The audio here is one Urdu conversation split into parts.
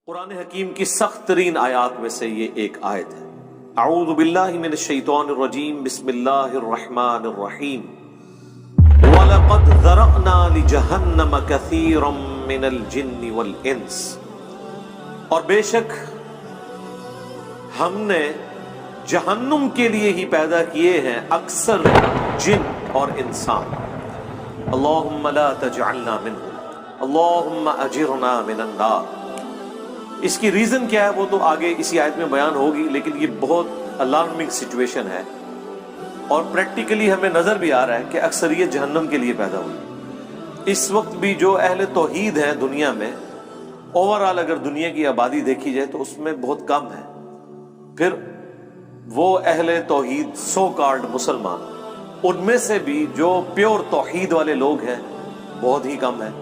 قرآن حکیم کی سخت ترین آیات میں سے یہ ایک آیت ہے۔ اعوذ باللہ من الشیطان الرجیم، بسم اللہ الرحمن الرحیم۔ وَلَقَدْ ذَرَأْنَا لِجَهَنَّمَ كَثِيرًا مِّنَ الْجِنِّ وَالْإِنسِ، اور بے شک ہم نے جہنم کے لیے ہی پیدا کیے ہیں اکثر جن اور انسان۔ اللہم لا تجعلنا منہم، اللہم اجرنا من النار۔ اس کی ریزن کیا ہے وہ تو آگے اسی آیت میں بیان ہوگی، لیکن یہ بہت الارمنگ سچویشن ہے اور پریکٹیکلی ہمیں نظر بھی آ رہا ہے کہ اکثریت جہنم کے لیے پیدا ہوئی۔ اس وقت بھی جو اہل توحید ہیں دنیا میں، اوورآل اگر دنیا کی آبادی دیکھی جائے تو اس میں بہت کم ہے، پھر وہ اہل توحید سو کالڈ مسلمان، ان میں سے بھی جو پیور توحید والے لوگ ہیں بہت ہی کم ہیں۔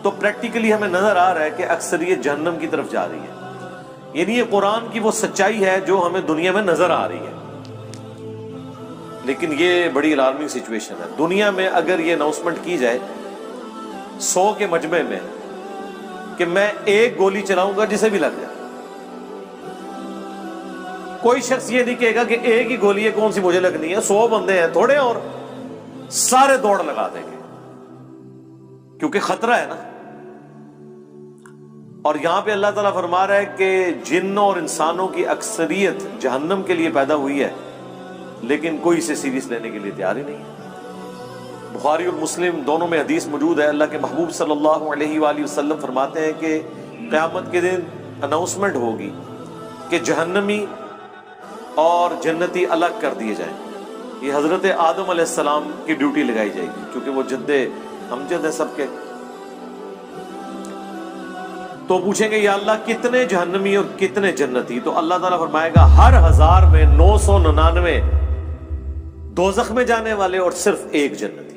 تو پریکٹیکلی ہمیں نظر آ رہا ہے کہ اکثریت جہنم کی طرف جا رہی ہے، یعنی یہ قرآن کی وہ سچائی ہے جو ہمیں دنیا میں نظر آ رہی ہے، لیکن یہ بڑی الارمنگ سچویشن ہے۔ دنیا میں اگر یہ اناؤنسمنٹ کی جائے 100 کے مجمع میں کہ میں ایک گولی چلاؤں گا جسے بھی لگ جائے، کوئی شخص یہ نہیں کہے گا کہ ایک ہی گولی ہے کون سی مجھے لگنی ہے، 100 بندے ہیں تھوڑے اور سارے دوڑ لگا دیں گے، کیونکہ خطرہ ہے نا۔ اور یہاں پہ اللہ تعالیٰ فرما رہا ہے کہ جنوں اور انسانوں کی اکثریت جہنم کے لیے پیدا ہوئی ہے، لیکن کوئی اسے سیریس لینے کے لیے تیار ہی نہیں ہے۔ بخاری اور مسلم دونوں میں حدیث موجود ہے، اللہ کے محبوب صلی اللہ علیہ وآلہ وسلم فرماتے ہیں کہ قیامت کے دن اناؤنسمنٹ ہوگی کہ جہنمی اور جنتی الگ کر دیے جائیں۔ یہ حضرت آدم علیہ السلام کی ڈیوٹی لگائی جائے گی، کیونکہ وہ جد امجد ہے سب کے۔ تو پوچھیں گے یا اللہ کتنے جہنمی اور کتنے جنتی؟ تو اللہ تعالیٰ فرمائے گا ہر 1000 میں 999 دوزخ میں جانے والے اور صرف ایک جنتی۔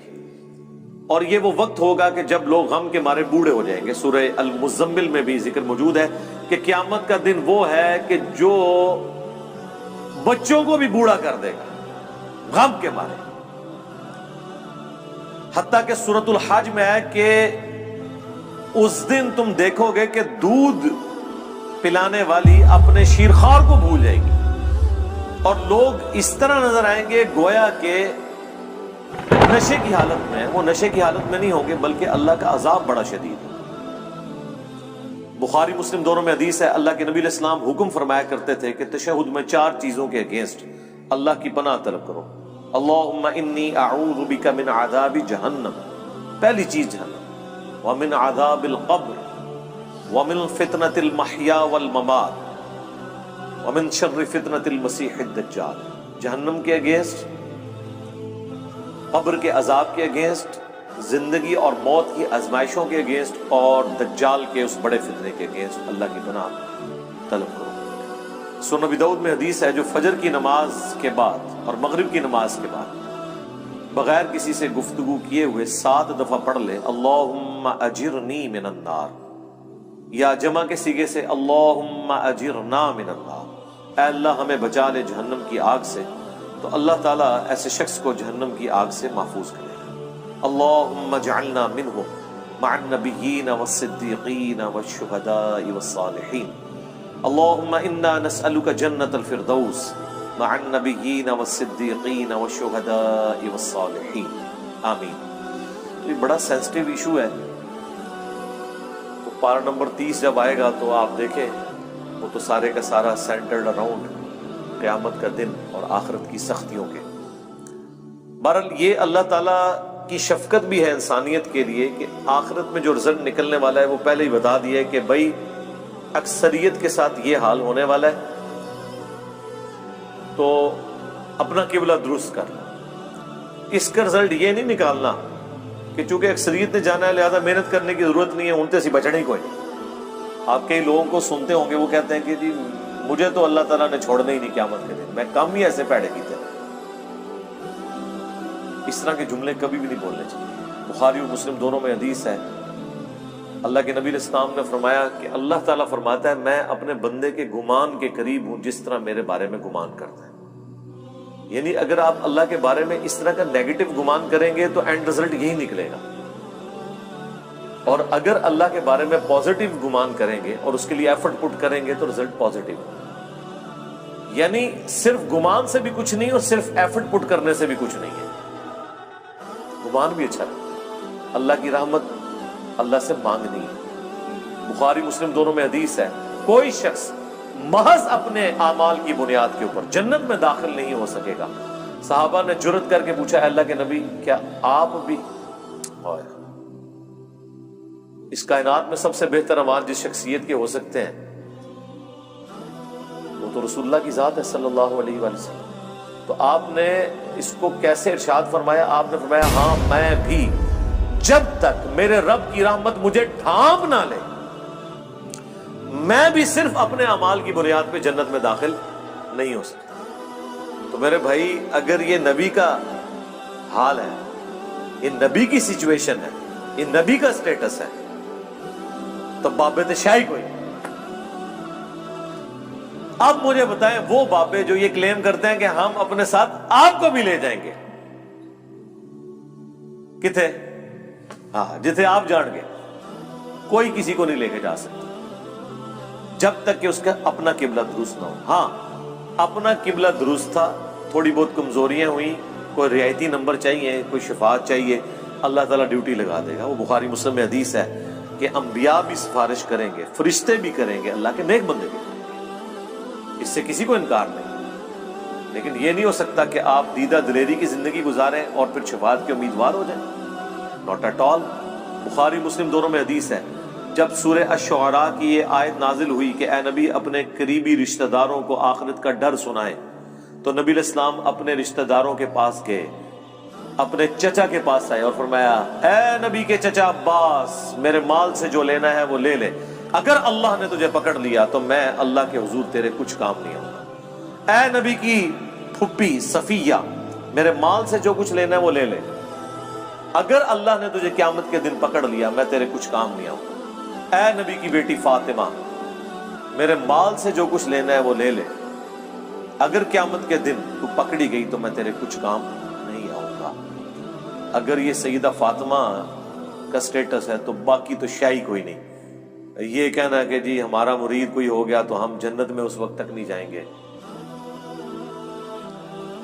اور یہ وہ وقت ہوگا کہ جب لوگ غم کے مارے بوڑھے ہو جائیں گے۔ سورہ المزمل میں بھی ذکر موجود ہے کہ قیامت کا دن وہ ہے کہ جو بچوں کو بھی بوڑھا کر دے گا غم کے مارے، حتیٰ کہ سورۃ الحج میں ہے کہ اس دن تم دیکھو گے کہ دودھ پلانے والی اپنے شیرخوار کو بھول جائے گی، اور لوگ اس طرح نظر آئیں گے گویا کہ نشے کی حالت میں۔ وہ نشے کی حالت میں نہیں ہوں گے بلکہ اللہ کا عذاب بڑا شدید ہے۔ بخاری مسلم دونوں میں حدیث ہے، اللہ کے نبی علیہ السلام حکم فرمایا کرتے تھے کہ تشہد میں 4 چیزوں کے اگینسٹ اللہ کی پناہ طلب کرو۔ اللہم انی اعوذ بک من عذاب جہنم، پہلی چیز جہنم، ومن عذاب القبر، ومن فتنة المحیا والممات، ومن شر فتنة المسیح الدجال۔ جہنم کے اگینسٹ، قبر کے عذاب کے اگینسٹ، زندگی اور موت کی آزمائشوں کے اگینسٹ، اور دجال کے اس بڑے فتنے کے اگینسٹ اللہ کی پناہ طلب کرو۔ سنن ابی داؤد میں حدیث ہے جو فجر کی نماز کے بعد اور مغرب کی نماز کے بعد بغیر کسی سے گفتگو کیے ہوئے 7 دفعہ پڑھ لے اللہم اجرنی من النار، یا جمع کے صیغے سے اللہم اجرنا من النار، اے اللہ ہمیں بچا لے جہنم کی آگ سے، تو اللہ تعالیٰ ایسے شخص کو جہنم کی آگ سے محفوظ کرے گا۔ اللہم اجعلنا منہم مع النبیین والصدیقین والشہداء والصالحین، اللہم انا نسألک جنت الفردوس مع النبیین والصدیقین والشہداء والصالحین، آمین۔ یہ بڑا سینسٹیو ایشو ہے، تو پارہ نمبر 30 جب آئے گا تو آپ دیکھیں وہ تو سارے کا سارا سینٹرڈ اراؤنڈ قیامت کا دن اور آخرت کی سختیوں کے۔ بہرحال یہ اللہ تعالیٰ کی شفقت بھی ہے انسانیت کے لیے کہ آخرت میں جو رزلٹ نکلنے والا ہے وہ پہلے ہی بتا دیا ہے کہ بھائی اکثریت کے ساتھ یہ حال ہونے والا ہے، تو اپنا قبلہ درست کر لو۔ اس کا رزلٹ یہ نہیں نکالنا کہ چونکہ اکثریت نے جانا ہے لہذا محنت کرنے کی ضرورت نہیں ہے، ان سے بچنا ہی کوئی نہیں۔ آپ کئی لوگوں کو سنتے ہوں گے وہ کہتے ہیں کہ جی مجھے تو اللہ تعالیٰ نے چھوڑنا ہی نہیں قیامت کے دن، میں کم ہی ایسے پیڑے کیتے ہیں۔ اس طرح کے جملے کبھی بھی نہیں بولنے چاہیے۔ بخاری اور مسلم دونوں میں حدیث ہے، اللہ کے نبی علیہ السلام نے فرمایا کہ اللہ تعالیٰ فرماتا ہے میں اپنے بندے کے گمان کے قریب ہوں جس طرح میرے بارے میں گمان کرتا ہے۔ یعنی اگر آپ اللہ کے بارے میں اس طرح کا نیگیٹو گمان کریں گے تو اینڈ رزلٹ یہی نکلے گا۔ اور اگر اللہ کے بارے میں پازیٹیو گمان کریں گے اور اس کے لیے ایفرٹ پٹ کریں گے تو رزلٹ پازیٹیو. یعنی صرف گمان سے بھی کچھ نہیں اور صرف ایفرٹ پٹ کرنے سے بھی کچھ نہیں ہے. گمان بھی اچھا ہے. اللہ کی رحمت اللہ سے مانگنی ہے. بخاری مسلم دونوں میں حدیث ہے, کوئی شخص محض اپنے اعمال کی بنیاد کے اوپر جنت میں داخل نہیں ہو سکے گا. صحابہ نے جرأت کر کے پوچھا, اللہ کے نبی کیا آپ بھی؟ اس کائنات میں سب سے بہتر اعمال جس شخصیت کے ہو سکتے ہیں وہ تو رسول اللہ کی ذات ہے صلی اللہ علیہ وآلہ وسلم. تو آپ نے اس کو کیسے ارشاد فرمایا؟ آپ نے فرمایا ہاں میں بھی جب تک میرے رب کی رحمت مجھے ڈھانپ نہ لے میں بھی صرف اپنے اعمال کی بنیاد پہ جنت میں داخل نہیں ہو سکتا. تو میرے بھائی اگر یہ نبی کا حال ہے, یہ نبی کی سچویشن ہے, یہ نبی کا سٹیٹس ہے, تو بابے شاہی کوئی. اب مجھے بتائیں وہ بابے جو یہ کلیم کرتے ہیں کہ ہم اپنے ساتھ آپ کو بھی لے جائیں گے, کتنے؟ ہاں جتنے آپ جان گے, کوئی کسی کو نہیں لے کے جا سکتا جب تک کہ اس کا اپنا قبلہ درست نہ ہو. ہاں اپنا قبلہ درست تھا, تھوڑی بہت کمزوریاں ہوئیں, کوئی رعایتی نمبر چاہیے, کوئی شفاعت چاہیے, اللہ تعالیٰ ڈیوٹی لگا دے گا. وہ بخاری مسلم میں حدیث ہے کہ انبیاء بھی سفارش کریں گے, فرشتے بھی کریں گے, اللہ کے نیک بندے بھی, اس سے کسی کو انکار نہیں. لیکن یہ نہیں ہو سکتا کہ آپ دیدہ دلیری کی زندگی گزاریں اور پھر شفاعت کے امیدوار ہو جائیں. Not at all. بخاری مسلم دونوں میں حدیث ہے, جب سورہ الشعراء کی یہ آیت نازل ہوئی کہ اے نبی اپنے قریبی رشتہ داروں کو آخرت کا ڈر سنائیں, تو نبی علیہ السلام اپنے رشتہ داروں کے پاس گئے, اپنے چچا کے پاس آئے اور فرمایا اے نبی کے چچا عباس, میرے مال سے جو لینا ہے وہ لے لے, اگر اللہ نے تجھے پکڑ لیا تو میں اللہ کے حضور تیرے کچھ کام نہیں آؤں گا. اے نبی کی پھپھی صفیہ, میرے مال سے جو کچھ لینا ہے وہ لے لے, اگر اللہ نے تجھے قیامت کے دن پکڑ لیا میں تیرے کچھ کام نہیں آؤں گا. اے نبی کی بیٹی فاطمہ, میرے مال سے جو کچھ لینا ہے وہ لے لے, اگر قیامت کے دن تو پکڑی گئی تو میں تیرے کچھ کام نہیں آؤں گا. اگر یہ سیدہ فاطمہ کا سٹیٹس ہے تو باقی تو شاہی کوئی نہیں. یہ کہنا کہ جی ہمارا مرید کوئی ہو گیا تو ہم جنت میں اس وقت تک نہیں جائیں گے.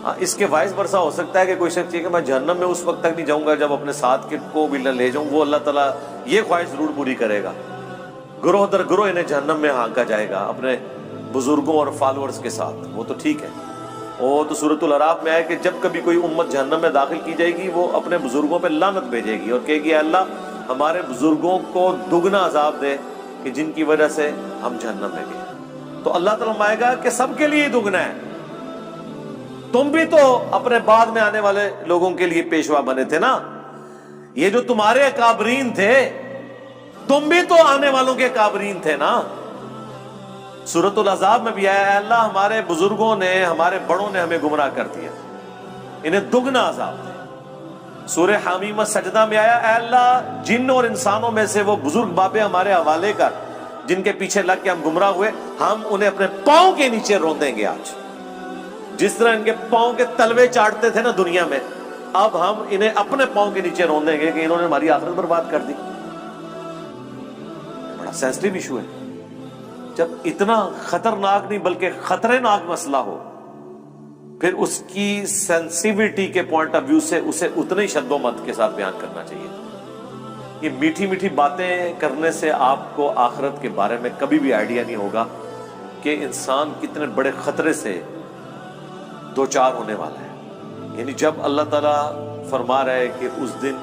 ہاں اس کے وائس ورثہ ہو سکتا ہے کہ کوئی شخص کہ میں جہنم میں اس وقت تک نہیں جاؤں گا جب اپنے ساتھ کے کو بھی لے جاؤں. وہ اللہ تعالیٰ یہ خواہش ضرور پوری کرے گا, گروہ در گروہ انہیں جہنم میں ہانکا جائے گا اپنے بزرگوں اور فالورز کے ساتھ. وہ تو ٹھیک ہے, وہ تو سورۃ الاعراف میں ہے کہ جب کبھی کوئی امت جہنم میں داخل کی جائے گی وہ اپنے بزرگوں پہ لعنت بھیجے گی اور کہے گی اللہ ہمارے بزرگوں کو دگنا عذاب دے کہ جن کی وجہ سے ہم جہنم میں گئے. تو اللہ تعالیٰ فرمائے گا کہ سب کے لیے دگنا ہے, تم بھی تو اپنے بعد میں آنے والے لوگوں کے لیے پیشوا بنے تھے نا, یہ جو تمہارے اکابرین تھے تم بھی تو آنے والوں کے اکابرین تھے نا. سورۃ الاحزاب میں بھی آیا ہے اللہ ہمارے بزرگوں نے ہمارے بڑوں نے ہمیں گمراہ کر دیا, انہیں دگنا عذاب دے. سورہ حمیمہ سجدہ میں آیا اے اللہ جن اور انسانوں میں سے وہ بزرگ بابے ہمارے حوالے کر جن کے پیچھے لگ کے ہم گمراہ ہوئے, ہم انہیں اپنے پاؤں کے نیچے روندیں گے. آج جس طرح ان کے پاؤں کے تلوے چاٹتے تھے نا دنیا میں, اب ہم انہیں اپنے پاؤں کے نیچے روندیں گے کہ انہوں نے ہماری آخرت برباد کر دی. بڑا سینسٹیو ایشو ہے. جب اتنا خطرناک نہیں بلکہ خطرناک مسئلہ ہو پھر اس کی سینسیوٹی کے پوائنٹ آف ویو سے اسے اتنے شد و مد کے ساتھ بیان کرنا چاہیے. یہ میٹھی میٹھی باتیں کرنے سے آپ کو آخرت کے بارے میں کبھی بھی آئیڈیا نہیں ہوگا کہ انسان کتنے بڑے خطرے سے دو چار ہونے والا ہے. یعنی جب اللہ تعالیٰ فرما رہا ہے کہ اس دن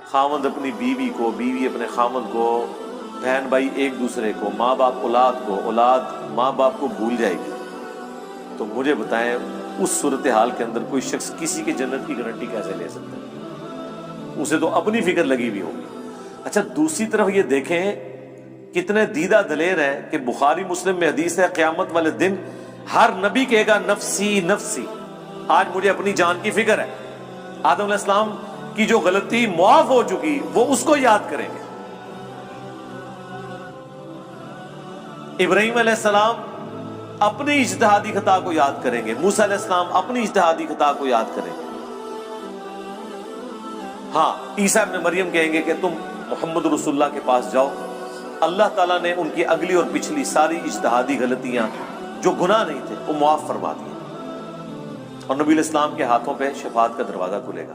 خاوند اپنی بیوی کو, بیوی اپنے خاوند کو, بہن بھائی ایک دوسرے کو, ماں باپ اولاد کو, اولاد ماں باپ کو بھول جائے گی, تو مجھے بتائیں اس صورتحال کے اندر کوئی شخص کسی کے جنت کی گارنٹی کیسے لے سکتا ہے؟ اسے تو اپنی فکر لگی ہوئی ہوگی. اچھا دوسری طرف یہ دیکھیں کتنے دیدہ دلیر ہیں کہ بخاری مسلم میں حدیث ہے قیامت والے دن ہر نبی کہے گا نفسی نفسی, آج مجھے اپنی جان کی فکر ہے. آدم علیہ السلام کی جو غلطی معاف ہو چکی وہ اس کو یاد کریں گے. ابراہیم علیہ السلام اپنی اجتہادی خطا کو یاد کریں گے, موسیٰ علیہ السلام اپنی اجتہادی خطا کو یاد کریں گے. ہاں عیسیٰ ابن مریم کہیں گے کہ تم محمد رسول اللہ کے پاس جاؤ، اللہ تعالیٰ نے ان کی اگلی اور پچھلی ساری اجتہادی غلطیاں جو گناہ نہیں تھے وہ معاف فرما دیے، اور نبی الاسلام کے ہاتھوں پہ شفاعت کا دروازہ کھلے گا۔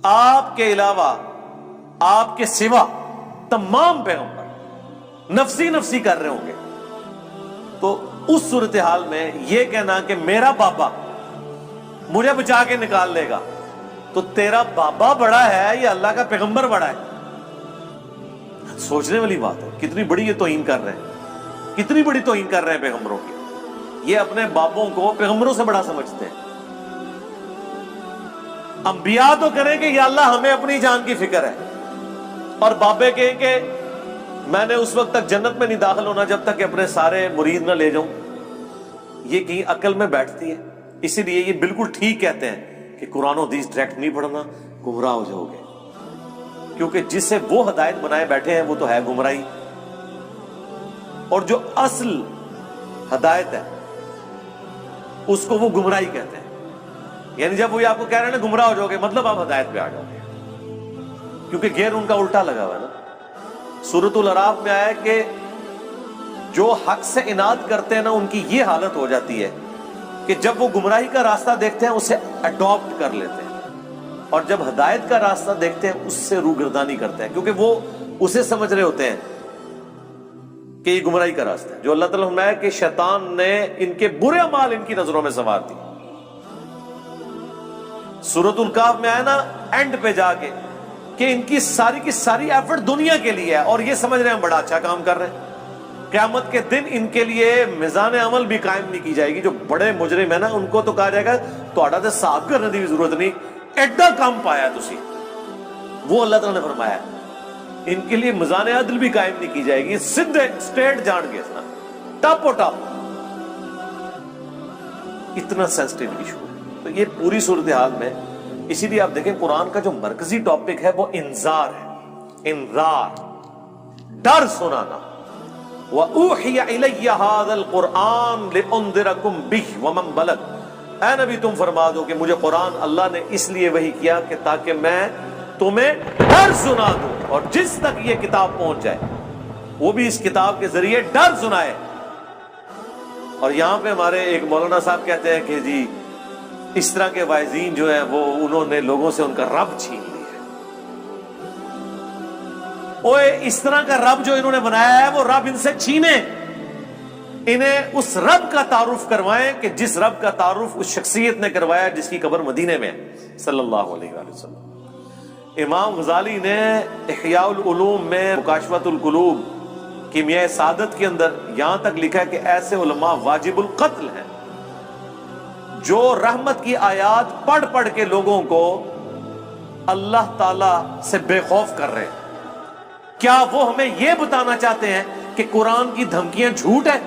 آپ کے علاوہ، آپ کے سوا تمام پیغمبر نفسی نفسی کر رہے ہوں گے، تو اس صورتحال میں یہ کہنا کہ میرا بابا مجھے بچا کے نکال لے گا، تو تیرا بابا بڑا ہے یا اللہ کا پیغمبر بڑا ہے؟ سوچنے والی بات ہے، کتنی بڑی یہ توہین کر رہے ہیں، کتنی بڑی توہین کر رہے ہیں پیغمبروں کی۔ یہ اپنے بابوں کو پیغمبروں سے بڑا سمجھتے ہیں۔ انبیاء تو کریں کہ یا اللہ ہمیں اپنی جان کی فکر ہے، اور بابے کہیں کہ میں نے اس وقت تک جنت میں نہیں داخل ہونا جب تک کہ اپنے سارے مرید نہ لے جاؤں۔ یہ کہیں عقل میں بیٹھتی ہے؟ اسی لیے یہ بالکل ٹھیک کہتے ہیں کہ قرآن و حدیث ڈائریکٹ نہیں پڑھنا، گمراہ ہو جاؤ گے، کیونکہ جس سے وہ ہدایت بنائے بیٹھے ہیں وہ تو ہے گمراہی، اور جو اصل ہدایت ہے اس کو وہ گمراہی کہتے ہیں۔ یعنی جب وہ آپ کو کہہ رہے ہیں نا گمراہ ہو جاؤ گے، مطلب آپ ہدایت پہ آ جاؤ گے، کیونکہ گیئر ان کا الٹا لگا ہوا ہے نا۔ سورۃ الاعراف میں آیا کہ جو حق سے اناد کرتے ہیں نا ان کی یہ حالت ہو جاتی ہے کہ جب وہ گمراہی کا راستہ دیکھتے ہیں اسے اڈاپٹ کر لیتے ہیں، اور جب ہدایت کا راستہ دیکھتے ہیں اس سے روگردانی کرتے ہیں، کیونکہ وہ اسے سمجھ رہے ہوتے ہیں کہ یہ گمراہی کا راستہ ہے۔ جو اللہ تعالیٰ نے فرمایا کہ شیطان نے ان کے برے اعمال ان کی نظروں میں سنوار دی۔ سورۃ الکہف میں آیا نا اینڈ پہ جا کے کہ ان کی ساری ایفرٹ دنیا کے لیے ہے، اور یہ سمجھ رہے ہیں ہم بڑا اچھا کام کر رہے ہیں۔ قیامت کے دن ان کے لیے میزان عمل بھی قائم نہیں کی جائے گی۔ جو بڑے مجرم ہیں نا ان کو تو کہا جائے گا تہاڈا تے حساب کرنے دی بھی ضرورت نہیں، ایڈا کام پایا تسی۔ وہ اللہ تعالیٰ نے فرمایا ان کے لیے میزان عدل بھی قائم نہیں کی جائے گی، سیدھے اسٹریٹ جان کے ٹاپ و ٹاپ۔ اتنا سینسٹیو ایشو ہے۔ تو یہ پوری صورتحال میں اسی لیے آپ دیکھیں قرآن کا جو مرکزی ٹاپک ہے وہ انذار ہے، انذار، ڈر سنانا۔ وَأُوحِيَ إِلَيَّ هَذَا الْقُرْآنُ لِأُنذِرَكُمْ بِهِ وَمَنْ بَلَغَ۔ اے نبی تم فرما دو کہ مجھے قرآن اللہ نے اس لیے وحی کیا کہ تاکہ میں تمہیں ڈر سنا دوں، اور جس تک یہ کتاب پہنچ جائے وہ بھی اس کتاب کے ذریعے ڈر سنائے۔ اور یہاں پہ ہمارے ایک مولانا صاحب کہتے ہیں کہ جی اس طرح کے واعظین جو ہیں وہ انہوں نے لوگوں سے ان کا رب چھین لیا ہے۔ اوے اس طرح کا رب جو انہوں نے بنایا ہے وہ رب ان سے چھینے، انہیں اس رب کا تعارف کروائیں کہ جس رب کا تعارف اس شخصیت نے کروایا جس کی قبر مدینے میں ہے صلی اللہ علیہ وآلہ وسلم۔ امام غزالی نے احیاء العلوم میں مکاشفۃ القلوب کیمیائے سعادت کے اندر یہاں تک لکھا ہے کہ ایسے علماء واجب القتل ہیں جو رحمت کی آیات پڑھ پڑھ کے لوگوں کو اللہ تعالی سے بے خوف کر رہے ہیں۔ کیا وہ ہمیں یہ بتانا چاہتے ہیں کہ قرآن کی دھمکیاں جھوٹ ہے؟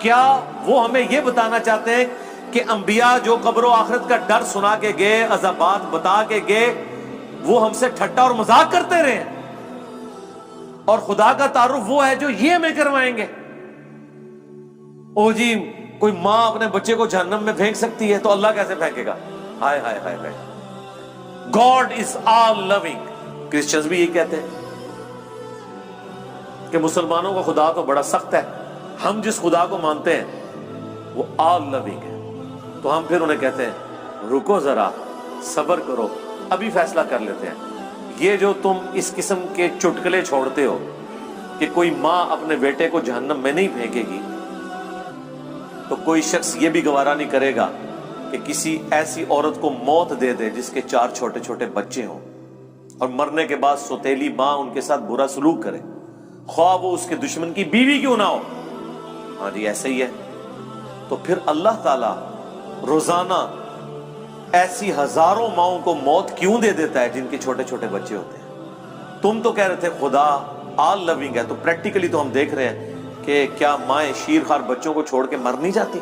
کیا وہ ہمیں یہ بتانا چاہتے ہیں کہ انبیاء جو قبر و آخرت کا ڈر سنا کے گئے، عذابات بتا کے گئے، وہ ہم سے ٹھٹا اور مذاق کرتے رہے ہیں، اور خدا کا تعارف وہ ہے جو یہ ہمیں کروائیں گے؟ او جی کوئی ماں اپنے بچے کو جہنم میں پھینک سکتی ہے تو اللہ کیسے پھینکے گا؟ ہائے ہائے ہائے ہائے۔ God is all living. Christians بھی یہ کہتے ہیں کہ مسلمانوں کا خدا تو بڑا سخت ہے، ہم جس خدا کو مانتے ہیں وہ آل لونگ ہے۔ تو ہم پھر انہیں کہتے ہیں رکو ذرا، صبر کرو، ابھی فیصلہ کر لیتے ہیں۔ یہ جو تم اس قسم کے چٹکلے چھوڑتے ہو کہ کوئی ماں اپنے بیٹے کو جہنم میں نہیں پھینکے گی، تو کوئی شخص یہ بھی گوارا نہیں کرے گا کہ کسی ایسی عورت کو موت دے دے جس کے 4 چھوٹے چھوٹے بچے ہوں، اور مرنے کے بعد سوتیلی ماں ان کے ساتھ برا سلوک کرے، خواہ وہ اس کے دشمن کی بیوی کیوں نہ ہو۔ ہاں جی ایسا ہی ہے۔ تو پھر اللہ تعالیٰ روزانہ ایسی ہزاروں ماؤں کو موت کیوں دے دیتا ہے جن کے چھوٹے چھوٹے بچے ہوتے ہیں؟ تم تو کہہ رہے تھے خدا آل لونگ ہے، تو پریکٹیکلی تو ہم دیکھ رہے ہیں کہ کیا مائیں شیرخوار بچوں کو چھوڑ کے مر نہیں جاتی؟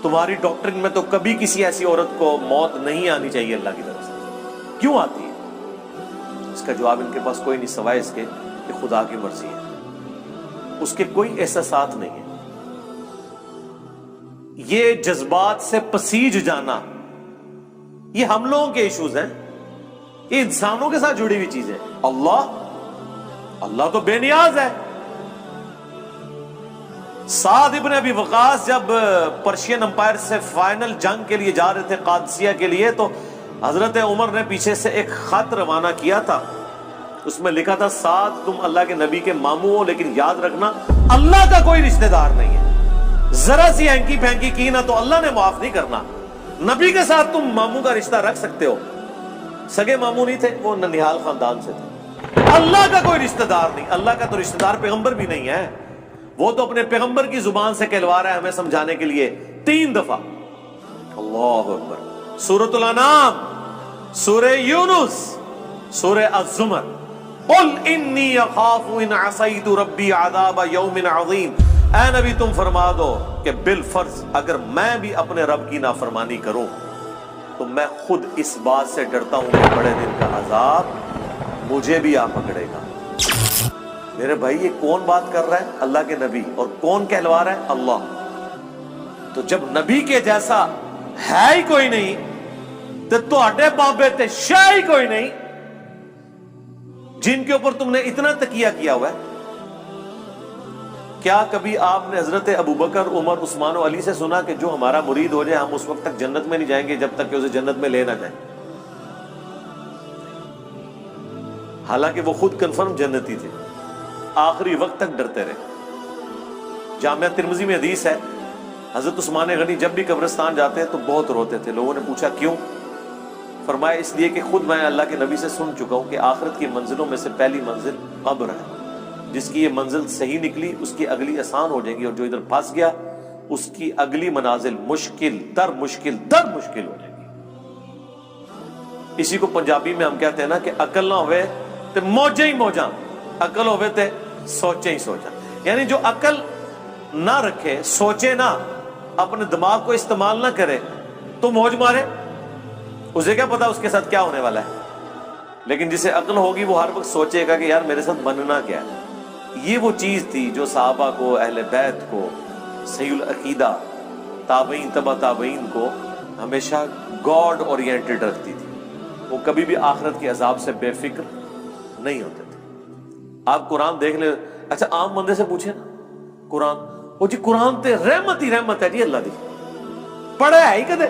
تمہاری ڈاکٹرنگ میں تو کبھی کسی ایسی عورت کو موت نہیں آنی چاہیے اللہ کی طرف سے، کیوں آتی ہے؟ اس کا جواب ان کے پاس کوئی نہیں سوائے اس کے کہ خدا کی مرضی ہے، اس کے کوئی احساسات نہیں ہے۔ یہ جذبات سے پسیج جانا یہ ہم لوگوں کے ایشوز ہیں، یہ انسانوں کے ساتھ جڑی ہوئی چیزیں. اللہ تو بے نیاز ہے. سعد ابن ابی وقاص جب پرشین امپائر سے فائنل جنگ کے لیے جا رہے تھے قادسیہ کے لیے، تو حضرت عمر نے پیچھے سے ایک خط روانہ کیا تھا. اس میں لکھا تھا سعد تم اللہ کے نبی کے ماموں ہو، لیکن یاد رکھنا اللہ کا کوئی رشتہ دار نہیں ہے. ذرا سی ہینکی پھینکی کی نا تو اللہ نے معاف نہیں کرنا. نبی کے ساتھ تم ماموں کا رشتہ رکھ سکتے ہو، سگے ماموں نہیں تھے، وہ ننیحال خاندان سے تھے. اللہ کا کوئی رشتہ دار نہیں. اللہ کا تو رشتہ دار پیغمبر بھی نہیں ہے. وہ تو اپنے پیغمبر کی زبان سے کہلوا رہا ہے ہمیں سمجھانے کے لیے 3 دفعہ. اللہ اکبر. سورۃ الانعام، سورہ یونس، سورہ الزمر. قل انی اخاف ان عصیت ربی عذاب یوم عظیم. اے نبی تم فرما دو کہ بالفرض اگر میں بھی اپنے رب کی نافرمانی کروں تو میں خود اس بات سے ڈرتا ہوں کہ بڑے دن کا عذاب مجھے بھی آ پکڑے گا. میرے بھائی یہ کون بات کر رہا ہے؟ اللہ کے نبی. اور کون کہلوا رہا ہے؟ اللہ. تو جب نبی کے جیسا ہے ہی کوئی نہیں تو تہاڈے بابے تے شے ہی کوئی نہیں جن کے اوپر تم نے اتنا تکیہ کیا ہوا ہے. کیا کبھی آپ نے حضرت ابوبکر، عمر، عثمان و علی سے سنا کہ جو ہمارا مرید ہو جائے ہم اس وقت تک جنت میں نہیں جائیں گے جب تک کہ اسے جنت میں لے نہ جائیں؟ حالانکہ وہ خود کنفرم جنتی تھے، آخری وقت تک ڈرتے رہے. جامعہ ترمذی میں حدیث ہے حضرت عثمان غنی جب بھی قبرستان جاتے ہیں تو بہت روتے تھے. لوگوں نے پوچھا کیوں؟ فرمایا اس لیے کہ خود میں اللہ کے نبی سے سن چکا ہوں کہ آخرت کی منزلوں میں سے پہلی منزل قبر ہے. جس کی یہ منزل صحیح نکلی اس کی اگلی آسان ہو جائے گی، اور جو ادھر پھنس گیا اس کی اگلی منازل مشکل در مشکل ہو جائے گی. اسی کو پنجابی میں ہم کہتے ہیں نا کہ عقل نہ ہوئے تے موجیں ہی موجاں، عقل ہوئے تے سوچیں ہی سوچاں. یعنی جو عقل نہ رکھے، سوچے نہ، اپنے دماغ کو استعمال نہ کرے تو موج مارے. اسے کیا پتا اس کے ساتھ کیا ہونے والا ہے. لیکن جسے عقل ہوگی وہ ہر وقت سوچے گا کہ یار میرے ساتھ بننا کیا ہے. یہ وہ چیز تھی جو صحابہ کو، اہل بیت کو، صحیح العقیدہ، تابعین، تبع تابعین کو ہمیشہ گاڈ اورینٹڈ رکھتی تھی. وہ کبھی بھی آخرت کے عذاب سے بے فکر نہیں ہوتے تھے. آپ قرآن دیکھ لیں، اچھا عام بندے سے پوچھیں نا قرآن، وہ جی قرآن تے رحمت ہی رحمت ہے جی اللہ دی، پڑھا ہے ہی کدے؟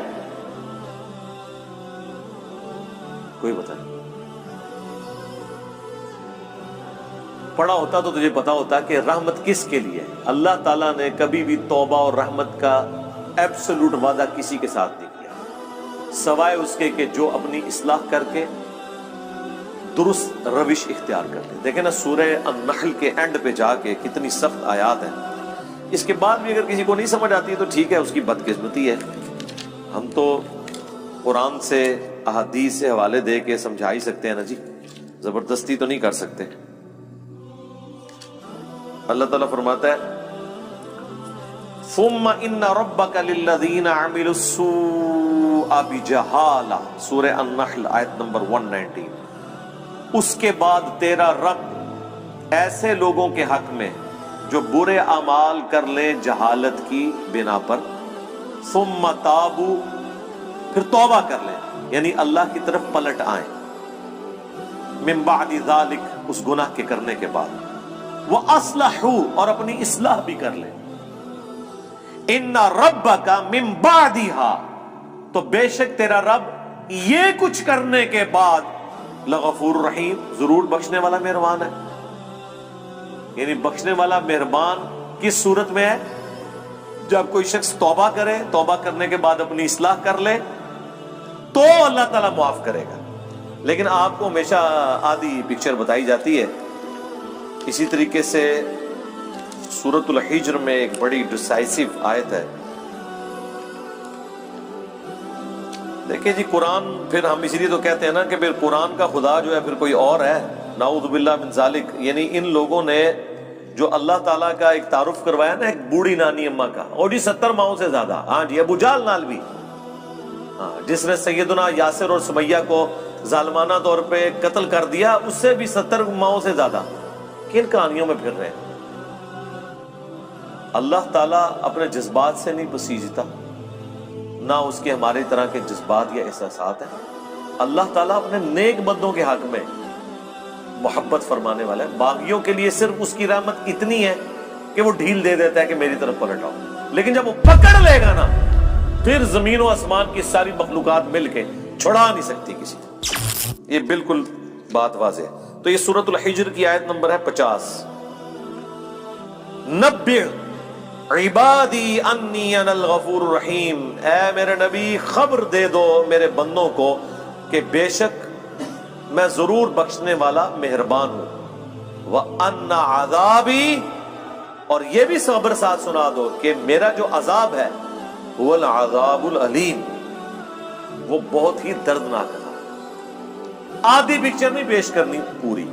کوئی بتائے. پڑھا ہوتا تو تجھے پتا ہوتا کہ رحمت کس کے لیے ہے. اللہ تعالیٰ نے کبھی بھی توبہ اور رحمت کا ایبسولوٹ وعدہ کسی کے ساتھ نہیں کیا سوائے اس کے کہ جو اپنی اصلاح کر کے درست روش اختیار کر لے. دیکھیں نا سورہ النحل کے اینڈ پہ جا کے کتنی سخت آیات ہیں. اس کے بعد بھی اگر کسی کو نہیں سمجھ آتی ہے تو ٹھیک ہے، اس کی بدقسمتی ہے. ہم تو قرآن سے، احادیث سے حوالے دے کے سمجھا ہی سکتے ہیں نا جی، زبردستی تو نہیں کر سکتے. اللہ تعالیٰ فرماتا ہے ثم ان ربک للذین عملوا السوء بجہالہ، سورہ النحل آیت نمبر 119. اس کے بعد تیرا رب ایسے لوگوں کے حق میں جو برے اعمال کر لیں جہالت کی بنا پر، ثم تابوا، پھر توبہ کر لیں، یعنی اللہ کی طرف پلٹ آئیں، من بعد ذالک، اس گناہ کے کرنے کے بعد، وَأَصْلَحُوا، اور اپنی اصلاح بھی کر لیں. إِنَّ رَبَّكَ مِن بَعْدِهَا، تو بے شک تیرا رب یہ کچھ کرنے کے بعد لغفور رحیم، ضرور بخشنے والا مہربان ہے. یعنی بخشنے والا مہربان کس صورت میں ہے؟ جب کوئی شخص توبہ کرے، توبہ کرنے کے بعد اپنی اصلاح کر لے تو اللہ تعالیٰ معاف کرے گا. لیکن آپ کو ہمیشہ آدھی پکچر بتائی جاتی ہے. اسی طریقے سے سورۃ الحجر میں ایک بڑی ڈسائسو آیت ہے. دیکھیں جی قرآن، پھر ہم اسی لیے تو کہتے ہیں نا کہ پھر قرآن کا خدا جو ہے پھر کوئی اور ہے، نعوذ باللہ من ذالک. یعنی ان لوگوں نے جو اللہ تعالیٰ کا ایک تعارف کروایا نا ایک بوڑھی نانی اماں کا، اور جی 70 ماؤں سے زیادہ. ہاں جی ابو جہل نال بھی، ہاں جس نے سیدنا یاسر اور سمیہ کو ظالمانہ طور پہ قتل کر دیا، اس سے بھی 70 ماؤں سے زیادہ. کن کہانیوں میں پھر رہے ہیں؟ اللہ تعالیٰ اپنے جذبات سے نہیں پسیجتا، نہ اس کے ہمارے طرح کے جذبات یا احساسات ہیں. اللہ تعالیٰ اپنے نیک بندوں کے حق میں محبت فرمانے والا ہے. باغیوں کے لیے صرف اس کی رحمت اتنی ہے کہ وہ ڈھیل دے دیتا ہے کہ میری طرف پلٹ آؤ, لیکن جب وہ پکڑ لے گا نا پھر زمین و آسمان کی ساری مخلوقات مل کے چھڑا نہیں سکتی کسی کو. یہ بالکل بات واضح ہے. تو یہ سورۃ الحجر کی آیت نمبر ہے 50. نبئ عبادی انی انا الغفور الرحیم, اے میرے نبی خبر دے دو میرے بندوں کو کہ بے شک میں ضرور بخشنے والا مہربان ہوں. وَأَنَّ عَذَابِي, اور یہ بھی خبر ساتھ سنا دو کہ میرا جو عذاب ہے هُوَ الْعَذَابُ الْعَلِيمُ, وہ بہت ہی دردناک ہے. آدھی پکچر نہیں پیش کرنی پوری,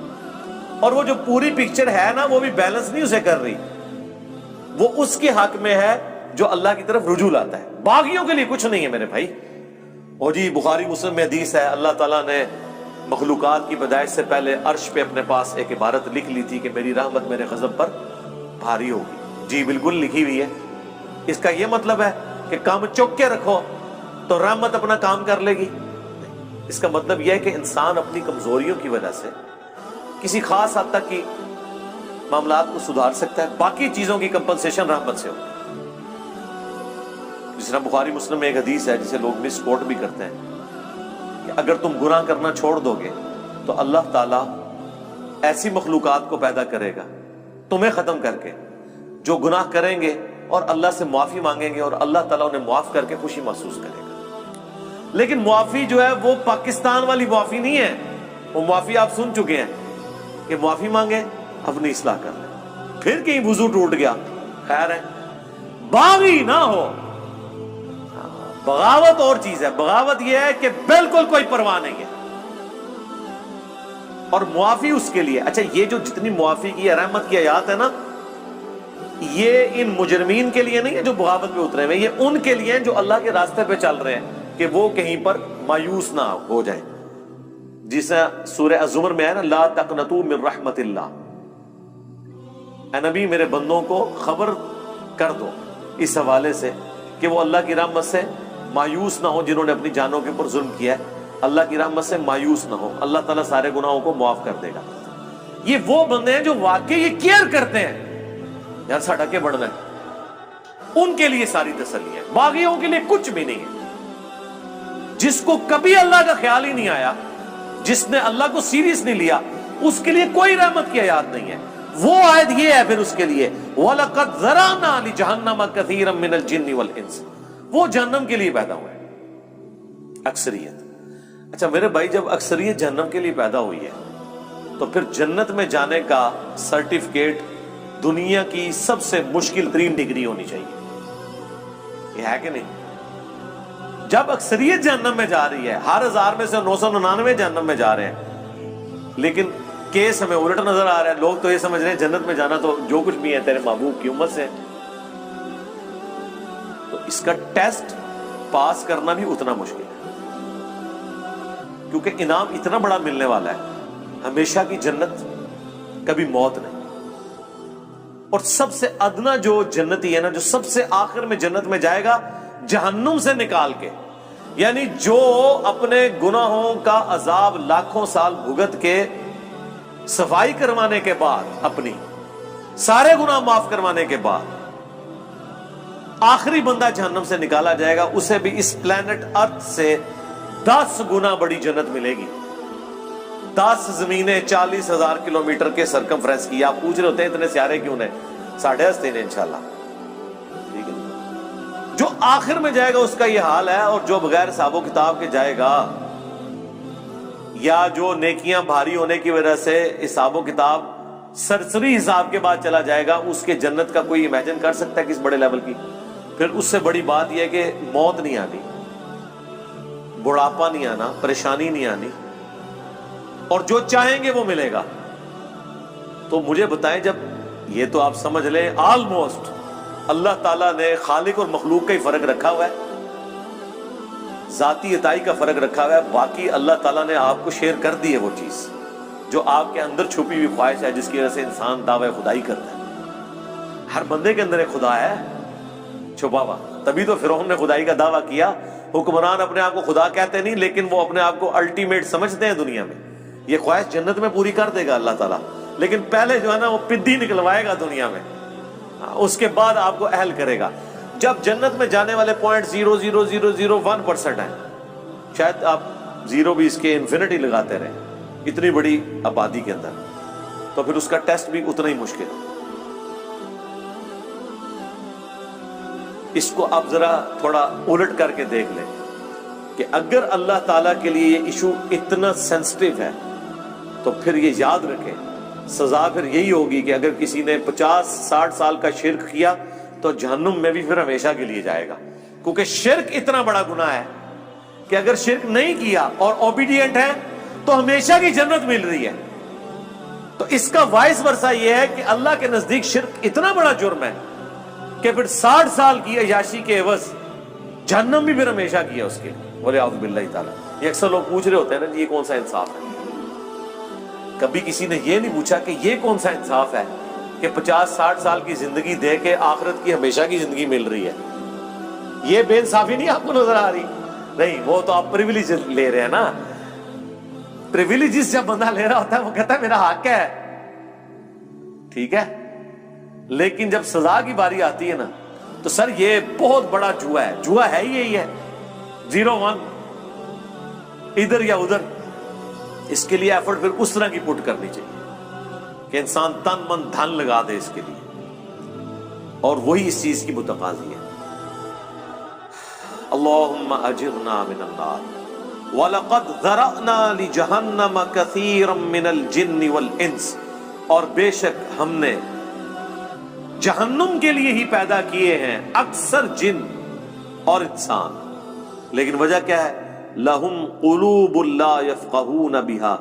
اور وہ جو پوری پکچر ہے نا وہ بھی بیلنس نہیں اسے کر رہی, وہ اس کے حق میں ہے جو اللہ کی طرف رجوع لاتا ہے. باغیوں کے لیے کچھ نہیں ہے میرے بھائی. اور جی بخاری مسلم میں حدیث ہے, اللہ تعالیٰ نے مخلوقات کی پیدائش سے پہلے عرش پہ اپنے پاس ایک عبارت لکھ لی تھی کہ میری رحمت میرے غضب پر بھاری ہوگی. جی بالکل لکھی ہوئی ہے. اس کا یہ مطلب ہے کہ کام چوک کے رکھو تو رحمت اپنا کام کر لے گی. اس کا مطلب یہ ہے کہ انسان اپنی کمزوریوں کی وجہ سے کسی خاص حد تک کی معاملات کو سدھار سکتا ہے, باقی چیزوں کی کمپنسیشن رحمت سے ہوگی. جس طرح بخاری مسلم میں ایک حدیث ہے جسے لوگ مس کوٹ بھی کرتے ہیں کہ اگر تم گناہ کرنا چھوڑ دو گے تو اللہ تعالیٰ ایسی مخلوقات کو پیدا کرے گا تمہیں ختم کر کے جو گناہ کریں گے اور اللہ سے معافی مانگیں گے, اور اللہ تعالیٰ انہیں معاف کر کے خوشی محسوس کرے گا. لیکن معافی جو ہے وہ پاکستان والی معافی نہیں ہے. وہ معافی آپ سن چکے ہیں کہ معافی مانگے اپنی اصلاح کر لیں, پھر کہیں وضو ٹوٹ گیا خیر ہے. باغی نہ ہو. بغاوت اور چیز ہے. بغاوت یہ ہے کہ بالکل کوئی پرواہ نہیں ہے, اور معافی اس کے لیے. اچھا یہ جو جتنی معافی کی رحمت کی آیات ہے نا, یہ ان مجرمین کے لیے نہیں ہے جو بغاوت پہ اترے ہوئے, یہ ان کے لیے ہیں جو اللہ کے راستے پہ چل رہے ہیں کہ وہ کہیں پر مایوس نہ ہو جائیں. جسے سورہ الزمر میں ہے نا, لا تقنطوا من رحمت اللہ. اے نبی میرے بندوں کو خبر کر دو اس حوالے سے کہ وہ اللہ کی رحمت سے مایوس نہ ہو. جنہوں نے اپنی جانوں کے اوپر ظلم کیا ہے اللہ کی رحمت سے مایوس نہ ہو, اللہ تعالیٰ سارے گناہوں کو معاف کر دے گا. یہ وہ بندے ہیں جو واقعی یہ کیئر کرتے ہیں یار ساڈا کے بڑھنا ہے, ان کے لیے ساری تسلی ہے. باغیوں کے لیے کچھ بھی نہیں ہے. جس کو کبھی اللہ کا خیال ہی نہیں آیا, جس نے اللہ کو سیریس نہیں لیا, اس کے لیے کوئی رحمت کی آیات نہیں ہے. وہ آیت یہ ہے پھر اس کے لیے وَلَقَدْ ذَرَأْنَا لِجَهَنَّمَ كَثِيرًا مِنَ الْجِنِّ وَالْإِنسِ, وہ جہنم کے لیے پیدا ہوئے اکثریت. اچھا میرے بھائی, جب اکثریت جہنم کے لیے پیدا ہوئی ہے تو پھر جنت میں جانے کا سرٹیفکیٹ دنیا کی سب سے مشکل ترین ڈگری ہونی چاہیے. یہ ہے کہ نہیں؟ جب اکثریت جہنم میں جا رہی ہے, ہر 1000 میں سے 999 جہنم میں جا رہے ہیں, لیکن کیس ہمیں الٹ نظر آ رہا ہے. لوگ تو یہ سمجھ رہے ہیں جنت میں جانا تو جو کچھ بھی ہے تیرے محبوب کی امت سے. تو اس کا ٹیسٹ پاس کرنا بھی اتنا مشکل ہے, کیونکہ انعام اتنا بڑا ملنے والا ہے, ہمیشہ کی جنت, کبھی موت نہیں. اور سب سے ادنا جو جنتی ہے نا, جو سب سے آخر میں جنت میں جائے گا جہنم سے نکال کے, یعنی جو اپنے گناہوں کا عذاب لاکھوں سال بھگت کے صفائی کروانے کے بعد, اپنی سارے گناہ معاف کروانے کے بعد آخری بندہ جہنم سے نکالا جائے گا, اسے بھی اس پلانٹ ارتھ سے 10 گنا بڑی جنت ملے گی. 10 زمینیں 40,000 کلومیٹر کے سرکمفرنس کی. آپ پوچھ رہے ہوتے ہیں اتنے سیارے کیوں نے, 8.5 انشاءاللہ. ٹھیک ہے, جو آخر میں جائے گا اس کا یہ حال ہے. اور جو بغیر حساب و کتاب کے جائے گا, یا جو نیکیاں بھاری ہونے کی وجہ سے حساب و کتاب سرسری حساب کے بعد چلا جائے گا, اس کے جنت کا کوئی امیجن کر سکتا ہے کس بڑے لیول کی؟ پھر اس سے بڑی بات یہ ہے کہ موت نہیں آنی, بڑھاپا نہیں آنا, پریشانی نہیں آنی, اور جو چاہیں گے وہ ملے گا. تو مجھے بتائیں, جب یہ تو آپ سمجھ لیں آلموسٹ اللہ تعالیٰ نے خالق اور مخلوق کا ہی فرق رکھا ہوا ہے, ذاتی عطائی کا فرق رکھا ہوا ہے, باقی اللہ تعالیٰ نے آپ کو شیئر کر دی ہے وہ چیز جو آپ کے اندر چھپی ہوئی خواہش ہے, جس کی وجہ سے انسان دعوی خدائی کرتا ہے. ہر بندے کے اندر ایک خدا ہے چھپا ہوا, تبھی تو فرعون نے خدائی کا دعویٰ کیا حکمران اپنے آپ کو خدا کہتے نہیں، لیکن وہ اپنے آپ کو الٹیمیٹ سمجھتے ہیں دنیا میں. یہ خواہش جنت میں پوری کر دے گا اللہ تعالیٰ، لیکن پہلے جو ہے نا وہ پدی نکلوائے گا دنیا میں، اس کے بعد آپ کو اہل کرے گا. جب جنت میں جانے والے 0.00001% ہیں، شاید آپ زیرو بھی اس کے انفینٹی لگاتے رہیں اتنی بڑی آبادی کے اندر، تو پھر اس کا ٹیسٹ بھی اتنا ہی مشکل ہے. اس کو آپ ذرا تھوڑا الٹ کر کے دیکھ لیں کہ اگر اللہ تعالیٰ کے لیے یہ ایشو اتنا سینسٹیو ہے تو پھر یہ یاد رکھیں سزا پھر یہی ہوگی کہ اگر کسی نے 50-60 سال کا شرک کیا تو جہنم میں بھی پھر ہمیشہ کے لیے جائے گا، کیونکہ شرک اتنا بڑا گناہ ہے کہ اگر شرک نہیں کیا اور اوبیڈینٹ ہے تو ہمیشہ کی جنت مل رہی ہے. تو اس کا وائس ورثہ یہ ہے کہ اللہ کے نزدیک شرک اتنا بڑا جرم ہے کہ پھر 60 سال کی عیاشی کے عوض جہنم بھی پھر ہمیشہ کی ہے اس کے لیے، وَلِعَوْذُ بِاللَّهِ تعالیٰ. یہ اکثر لوگ پوچھ رہے ہوتے ہیں نا جی یہ کون سا انصاف ہے. کبھی کسی نے یہ نہیں پوچھا کہ یہ کون سا انصاف ہے کہ 50-60 سال کی زندگی دے کے آخرت کی ہمیشہ کی زندگی مل رہی ہے. یہ بے انصافی نہیں آپ کو نظر آ رہی؟ نہیں، وہ تو آپ پریویلیج لے رہے ہیں نا. پریویلیجز جب بندہ لے رہا ہوتا ہے وہ کہتا ہے میرا حق ہے، ٹھیک ہے، لیکن جب سزا کی باری آتی ہے نا تو سر یہ بہت بڑا جوا ہے. جوا ہے ہی یہی ہے، 0-1 ادھر یا ادھر. اس کے لیے ایفرٹ پھر اس طرح کی پٹ کرنی چاہیے کہ انسان تن من دھن لگا دے اس کے لیے، اور وہی اس چیز کی متقاضی ہے. اللہم اجرنا من النار وَلَقَدْ ذَرَأْنَا لِجَهَنَّمَ كَثِيرًا مِّنَ الْجِنِّ وَالْإِنسِ، اور بے شک ہم نے جہنم کے لیے ہی پیدا کیے ہیں اکثر جن اور انسان. لیکن وجہ کیا ہے؟ لَهُمْ قُلُوبٌ لَا يَفْقَهُونَ بِهَا،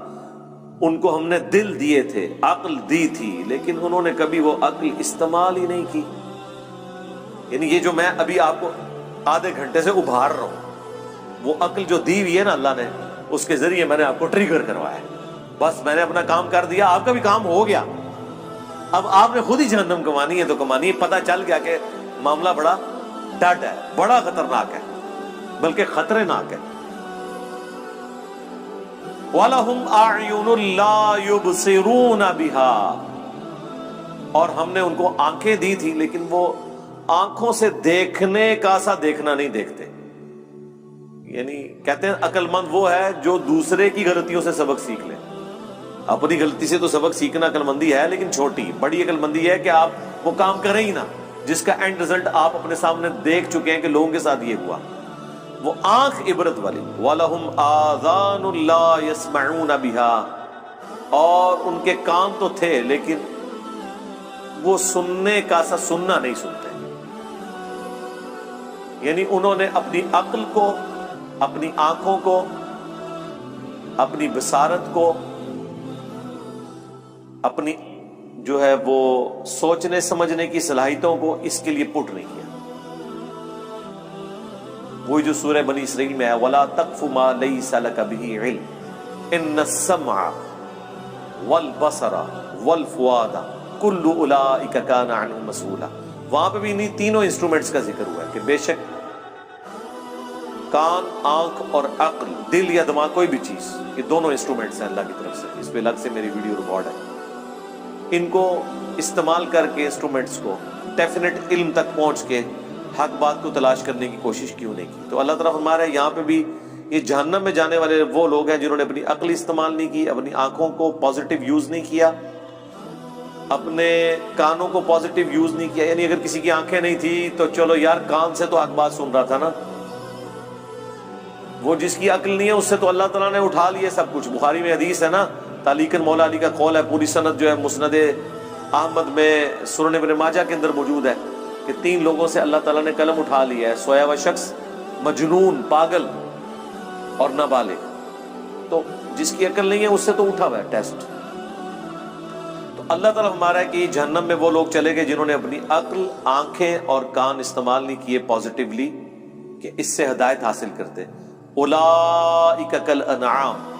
ان کو ہم نے دل دیے تھے، عقل دی تھی، لیکن انہوں نے کبھی وہ عقل استعمال ہی نہیں کی. یعنی یہ جو میں ابھی آپ کو آدھے گھنٹے سے ابھار رہا ہوں، وہ عقل جو دی ہوئی ہے نا اللہ نے، اس کے ذریعے میں نے آپ کو ٹریگر کروایا ہے. بس میں نے اپنا کام کر دیا، آپ کا بھی کام ہو گیا. اب آپ نے خود ہی جہنم کمانی ہے تو کمانی ہے. پتہ چل گیا کہ معاملہ بڑا ڈٹ ہے، بڑا خطرناک ہے، بلکہ خطرے ناک ہے. وَلَهُمْ أَعْيُنٌ لَا يُبْصِرُونَ بِهَا، اور ہم نے ان کو آنکھیں دی تھی لیکن وہ آنکھوں سے دیکھنے کا سا دیکھنا نہیں دیکھتے. یعنی کہتے ہیں عقل مند وہ ہے جو دوسرے کی غلطیوں سے سبق سیکھ لے. اپنی غلطی سے تو سبق سیکھنا عقل مندی ہے، لیکن چھوٹی. بڑی عقل مندی ہے کہ آپ وہ کام کریں ہی نہ جس کا اینڈ رزلٹ آپ اپنے سامنے دیکھ چکے ہیں کہ لوگوں کے ساتھ یہ ہوا. وہ آنکھ عبرت والی. وَلَهُمْ آذَانٌ لَا يَسْمَعُونَ بِهَا، اور ان کے کان تو تھے لیکن وہ سننے کا سا سننا نہیں سنتے. یعنی انہوں نے اپنی عقل کو، اپنی آنکھوں کو، اپنی بصارت کو، اپنی جو ہے وہ سوچنے سمجھنے کی صلاحیتوں کو اس کے لیے پٹ نہیں کیا. وہی جو سورہ بنی اسرائیل میں ہے وَلَا تَقْفُ مَا لَيْسَ لَكَ بِهِ عِلْمٌ إِنَّ السَّمْعَ وَالْبَصَرَ وَالْفُؤَادَ كُلُّ أُولَئِكَ كَانَ عَنْهُ مَسْئُولًا. وہاں پہ بھی انہیں تینوں انسٹرومنٹس کا ذکر ہوا ہے کہ بے شک کان، آنکھ اور عقل، دل یا دماغ، کوئی بھی چیز، یہ دونوں انسٹرومنٹس ہیں اللہ کی طرف سے. اس پہ الگ سے میری ویڈیو ریکارڈ ہے. ان کو استعمال کر کے انسٹرومنٹس کو ڈیفینیٹ علم تک پہنچ کے حق بات کو تلاش کرنے کی کوشش کیوں نہیں کی. تو اللہ تعالیٰ فرما رہا ہے یہاں پہ بھی یہ جہنم میں جانے والے وہ لوگ ہیں جنہوں نے اپنی عقل استعمال نہیں کی، اپنی آنکھوں کو پازیٹیو یوز نہیں کیا، اپنے کانوں کو پازیٹیو یوز نہیں کیا. یعنی اگر کسی کی آنکھیں نہیں تھی تو چلو یار کان سے تو حق بات سن رہا تھا نا، وہ جس کی عقل نہیں ہے اس سے تو اللہ تعالیٰ نے اٹھا لیے سب کچھ. بخاری میں حدیث ہے نا، تعلیقاً مولا علی کا قول ہے، پوری سند جو ہے مسند احمد میں، سنن ابن ماجہ کے اندر موجود ہے کہ 3 لوگوں سے اللہ تعالیٰ نے قلم اٹھا لیا ہے، سویا ہوا شخص، مجنون، پاگل اور نابالغ. تو جس کی عقل نہیں ہے اس سے تو اٹھا ہوا ہے ٹیسٹ. تو اللہ تعالیٰ ہمارا ہے کہ جہنم میں وہ لوگ چلے گئے جنہوں نے اپنی عقل، آنکھیں اور کان استعمال نہیں کیے پازیٹیولی کہ اس سے ہدایت حاصل کرتے. اولئک کالانعام،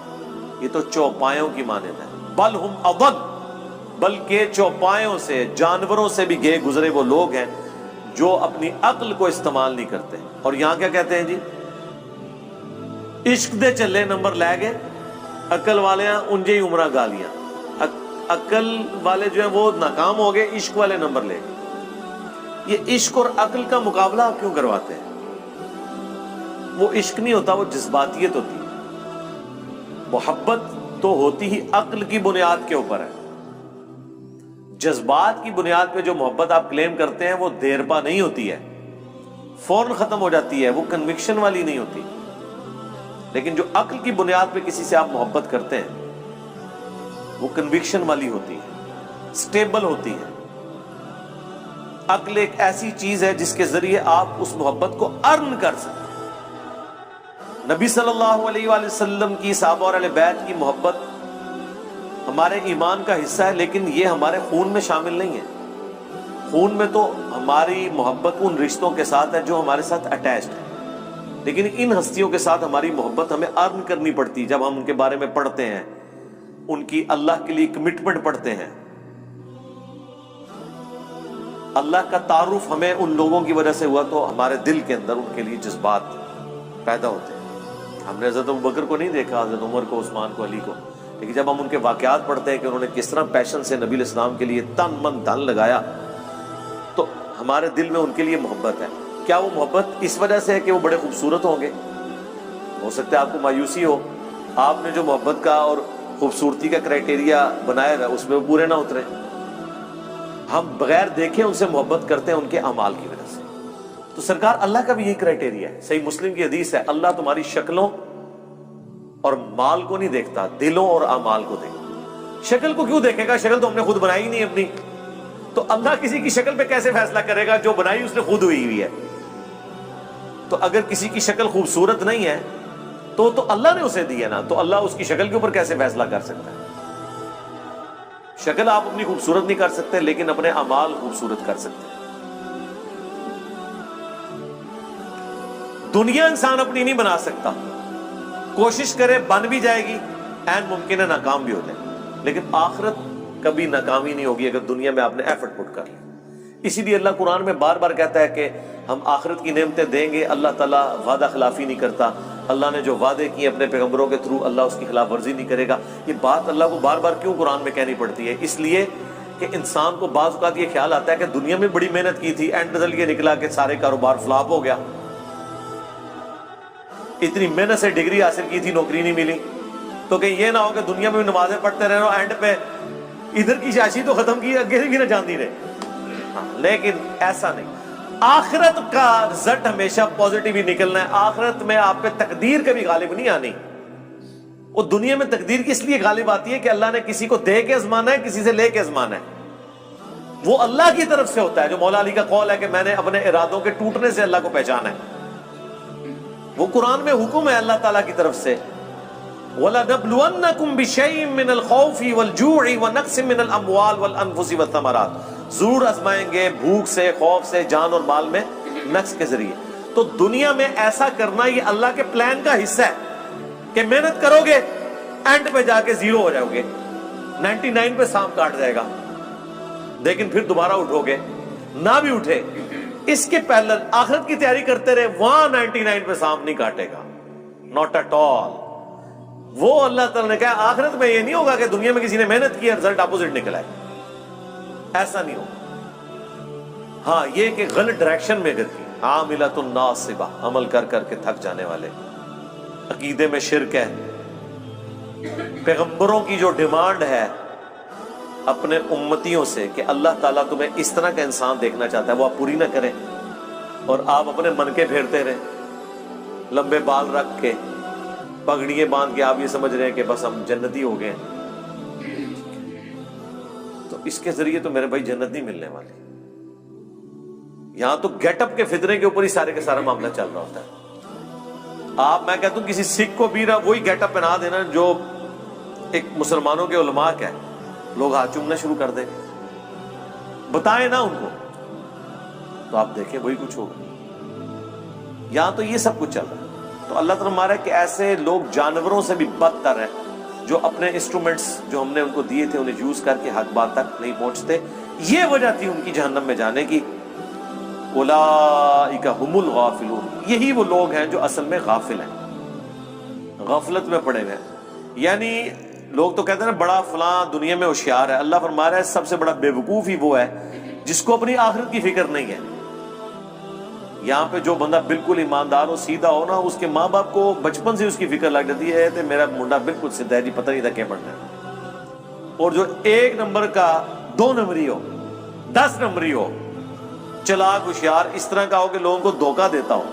یہ تو چوپایوں کی مانند ہے. بل ہم اضل، بلکہ چوپایوں سے، جانوروں سے بھی گئے گزرے وہ لوگ ہیں جو اپنی عقل کو استعمال نہیں کرتے. اور یہاں کیا کہتے ہیں جی؟ عشق دے چلے نمبر لے گئے، عقل والے انجے ہی عمرہ گالیاں، عقل والے جو ہیں وہ ناکام ہو گئے، عشق والے نمبر لے گئے۔ یہ عشق اور عقل کا مقابلہ آپ کیوں کرواتے ہیں؟ وہ عشق نہیں ہوتا، وہ جذباتیت ہوتی ہے۔ محبت تو ہوتی ہی عقل کی بنیاد کے اوپر ہے۔ جذبات کی بنیاد پہ جو محبت آپ کلیم کرتے ہیں وہ دیر پا نہیں ہوتی ہے، فوراً ختم ہو جاتی ہے، وہ کنوکشن والی نہیں ہوتی۔ لیکن جو عقل کی بنیاد پہ کسی سے آپ محبت کرتے ہیں وہ کنوکشن والی ہوتی ہے، سٹیبل ہوتی ہے۔ عقل ایک ایسی چیز ہے جس کے ذریعے آپ اس محبت کو ارن کر سکتے ہیں۔ نبی صلی اللہ علیہ وآلہ وسلم کی، صحابہ اور اہل بیت کی محبت ہمارے ایمان کا حصہ ہے، لیکن یہ ہمارے خون میں شامل نہیں ہے۔ خون میں تو ہماری محبت ان رشتوں کے ساتھ ہے جو ہمارے ساتھ اٹیچڈ ہے، لیکن ان ہستیوں کے ساتھ ہماری محبت ہمیں ارن کرنی پڑتی۔ جب ہم ان کے بارے میں پڑھتے ہیں، ان کی اللہ کے لیے کمٹمنٹ پڑھتے ہیں، اللہ کا تعارف ہمیں ان لوگوں کی وجہ سے ہوا تو ہمارے دل کے اندر ان کے لیے جذبات پیدا ہوتے ہیں۔ ہم نے حضرت ابوبکر کو نہیں دیکھا، حضرت عمر کو، عثمان کو، علی کو، لیکن جب ہم ان کے واقعات پڑھتے ہیں کہ انہوں نے کس طرح پیشن سے نبی علیہ السلام کے لیے تن من دھن لگایا، تو ہمارے دل میں ان کے لیے محبت ہے۔ کیا وہ محبت اس وجہ سے ہے کہ وہ بڑے خوبصورت ہوں گے؟ ہو سکتا ہے آپ کو مایوسی ہو، آپ نے جو محبت کا اور خوبصورتی کا کرائٹیریا بنایا ہے اس میں وہ پورے نہ اترے۔ ہم بغیر دیکھے ان سے محبت کرتے ہیں ان کے اعمال کی وجہ سے۔ تو سرکار اللہ کا بھی یہی کرائٹیریا ہے۔ صحیح مسلم کی حدیث ہے، اللہ تمہاری شکلوں اور مال کو نہیں دیکھتا، دلوں اور اعمال کو دیکھتا۔ شکل کو کیوں دیکھے گا؟ شکل تو ہم نے خود بنائی نہیں اپنی، تو اللہ کسی کی شکل پہ کیسے فیصلہ کرے گا؟ جو بنائی اس نے خود ہوئی ہے۔ تو اگر کسی کی شکل خوبصورت نہیں ہے تو اللہ نے اسے دی ہے نا، تو اللہ اس کی شکل کے اوپر کیسے فیصلہ کر سکتا ہے؟ شکل آپ اپنی خوبصورت نہیں کر سکتے، لیکن اپنے اعمال خوبصورت کر سکتے ہیں۔ دنیا انسان اپنی نہیں بنا سکتا، کوشش کرے بن بھی جائے گی، عین ممکن ہے ناکام بھی ہو جائے، لیکن آخرت کبھی ناکامی نہیں ہوگی اگر دنیا میں آپ نے ایفرٹ پٹ کر لی۔ اسی لیے اللہ قرآن میں بار بار کہتا ہے کہ ہم آخرت کی نعمتیں دیں گے، اللہ تعالیٰ وعدہ خلافی نہیں کرتا، اللہ نے جو وعدے کیے اپنے پیغمبروں کے تھرو اللہ اس کی خلاف ورزی نہیں کرے گا۔ یہ بات اللہ کو بار بار کیوں قرآن میں کہنی پڑتی ہے؟ اس لیے کہ انسان کو بعض اوقات یہ خیال آتا ہے کہ دنیا میں بڑی محنت کی تھی، اینڈ رزلٹ یہ نکلا کہ سارے کاروبار فلاپ ہو گیا، اتنی محنت سے ڈگری حاصل کی تھی، نوکری نہیں ملی، تو کہ یہ نہ ہو کہ دنیا میں بھی نمازیں پڑھتے رہے اور اینڈ پہ ادھر کی شاشی تو ختم کی، اگے بھی نہ جانتی رہے۔ لیکن ایسا نہیں، آخرت کا رزلٹ ہمیشہ پازیٹیو ہی نکلنا ہے۔ آخرت میں آپ پہ تقدیر کبھی غالب نہیں آنی۔ وہ دنیا میں تقدیر کس لیے غالب آتی ہے کہ اللہ نے کسی کو دے کے آزمانا ہے، کسی سے لے کے آزمانا ہے۔ وہ اللہ کی طرف سے ہوتا ہے، جو مولا علی کا قول ہے کہ میں نے اپنے ارادوں کے ٹوٹنے سے اللہ کو پہچانا ہے۔ وہ قرآن میں حکم ہے اللہ تعالیٰ کی طرف سے، وَلَنَبْلُوَنَّكُمْ بِشَيْءٍ مِّنَ الْخَوْفِ وَالْجُوعِ وَنَقْصٍ مِّنَ الْأَمْوَالِ وَالْأَنفُسِ وَالثَّمَرَاتِ، ضرور آزمائیں گے بھوک سے، خوف سے، جان اور مال میں نقص کے ذریعے۔ تو دنیا میں ایسا کرنا یہ اللہ کے پلان کا حصہ ہے کہ محنت کرو گے، اینڈ پہ جا کے زیرو ہو جاؤ گے، 99 پہ سانپ کاٹ جائے گا، لیکن پھر دوبارہ اٹھو گے۔ نہ بھی اٹھے، اس کے پہلے آخرت کی تیاری کرتے رہے، وہاں 99 پہ سانپ نہیں کاٹے گا، ناٹ ایٹ آل۔ وہ اللہ تعالیٰ نے کہا آخرت میں یہ نہیں ہوگا کہ دنیا میں کسی نے محنت کی اور رزلٹ اپوزٹ نکلا ہے، ایسا نہیں ہوگا۔ ہاں یہ کہ غلط ڈائریکشن میں اگر کی، عاملۃ ناصبہ، عمل کر کر کے تھک جانے والے، عقیدے میں شرک ہے، پیغمبروں کی جو ڈیمانڈ ہے اپنے امتیوں سے کہ اللہ تعالیٰ تمہیں اس طرح کا انسان دیکھنا چاہتا ہے، وہ آپ پوری نہ کریں اور آپ اپنے من کے پھیرتے رہیں، لمبے بال رکھ کے، پگڑیاں باندھ کے آپ یہ سمجھ رہے ہیں کہ بس ہم جنتی ہو گئے ہیں، تو اس کے ذریعے تو میرے بھائی جنت نہیں ملنے والی۔ یہاں تو گیٹ اپ کے فتنے کے اوپر ہی سارے کا سارا معاملہ چل رہا ہوتا ہے۔ آپ، میں کہتا ہوں کسی سکھ کو بھی وہی گیٹ اپ پہنا دینا جو ایک مسلمانوں کے علماء کا ہے، لوگ ہاتھ چومنا شروع کر دیں گے، بتائیں نا ان کو، تو آپ دیکھیں وہی کچھ ہوگا۔ یہاں تو یہ سب کچھ چل رہا ہے۔ تو اللہ تعالیٰ ہمارا کہ ایسے لوگ جانوروں سے بھی بدتر ہیں، جو اپنے انسٹرومنٹس جو ہم نے ان کو دیے تھے انہیں یوز کر کے حق بات تک نہیں پہنچتے۔ یہ وجہ تھی ان کی جہنم میں جانے کی۔ اولئک ھم الغافلون، یہی وہ لوگ ہیں جو اصل میں غافل ہیں۔ غفلت میں پڑے ہوئے ہیں. یعنی لوگ تو کہتے ہیں نا بڑا فلاں دنیا میں ہوشیار ہے. اللہ فرما رہا ہے سب سے بڑا بے وقوف ہی وہ ہے جس کو اپنی آخرت کی فکر نہیں ہے. یہاں پہ جو بندہ بالکل ایماندار ہو سیدھا ہو نا، اس کے ماں باپ کو بچپن سے اس کی فکر لگ جاتی ہے کہ میرا منڈا بالکل سیدھا ہے جی، پتہ نہیں تھا کیا پڑھنا ہے. اور جو 1 نمبر کا 2 نمبری ہو 10 نمبری ہو، چلاک ہوشیار اس طرح کا ہو کہ لوگوں کو دھوکہ دیتا ہو،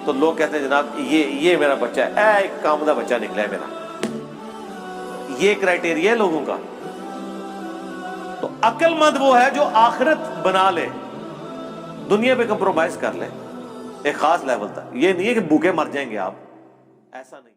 تو لوگ کہتے ہیں جناب یہ میرا بچہ ہے، ایک کامدہ بچہ نکلا ہے میرا. یہ کرائٹیریا ہے لوگوں کا. تو عقل مند وہ ہے جو آخرت بنا لے، دنیا پہ کمپرومائز کر لے ایک خاص لیول تک. یہ نہیں ہے کہ بھوکے مر جائیں گے آپ، ایسا نہیں.